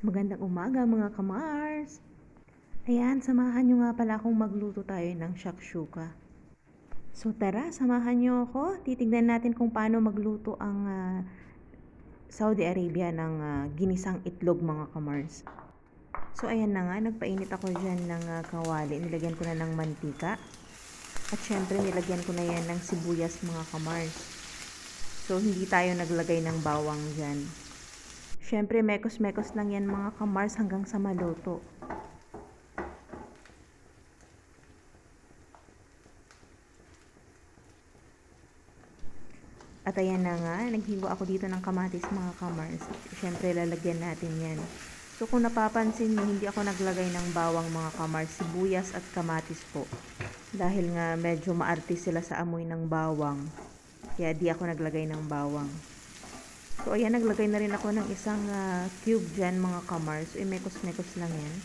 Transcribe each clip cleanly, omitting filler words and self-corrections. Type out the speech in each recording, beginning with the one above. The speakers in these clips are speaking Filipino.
Magandang umaga mga kamars! Ayan, samahan nyo nga pala akong magluto tayo ng shakshuka. So tara, samahan nyo ako. Titignan natin kung paano magluto ang Saudi Arabia ng ginisang itlog mga kamars. So ayan na nga, nagpainit ako dyan ng kawali. Nilagyan ko na ng mantika. At syempre nilagyan ko na yan ng sibuyas mga kamars. So hindi tayo naglagay ng bawang dyan. Syempre mekos-mekos lang yan mga kamars hanggang sa maluto. At ayan na nga, naghiwa ako dito ng kamatis mga kamars. Syempre lalagyan natin yan. So kung napapansin nyo, hindi ako naglagay ng bawang mga kamars, sibuyas at kamatis po. Dahil nga medyo maarte sila sa amoy ng bawang. Kaya di ako naglagay ng bawang. So ayan, naglagay na rin ako ng isang cube dyan mga kamars. So mekos-mekos lang yan.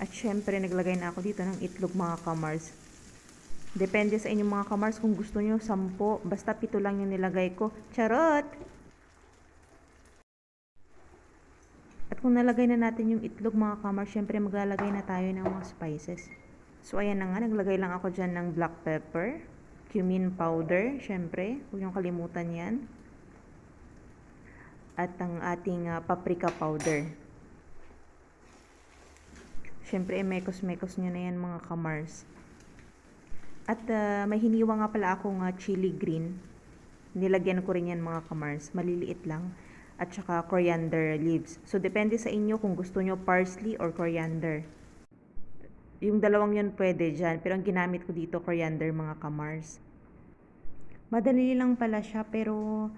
At syempre naglagay na ako dito ng itlog mga kamars. Depende sa inyong mga kamars kung gusto nyo 10. Basta 7 lang yung nilagay ko. Charot! At kung nalagay na natin yung itlog mga kamars, syempre maglalagay na tayo ng mga spices. So ayan na nga, naglagay lang ako dyan ng black pepper, cumin powder, syempre, huwag niyong kalimutan yan. At ang ating paprika powder. Syempre, mekos-mekos nyo na yan mga kamars. At may hiniwa nga pala akong chili green. Nilagyan ko rin yan mga kamars, maliliit lang. At saka coriander leaves. So, depende sa inyo kung gusto nyo parsley or coriander. Yung dalawang yun pwede dyan, pero ang ginamit ko dito coriander mga kamars. Madali lang pala siya, pero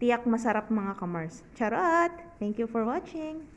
tiyak masarap mga kamars. Charot! Thank you for watching!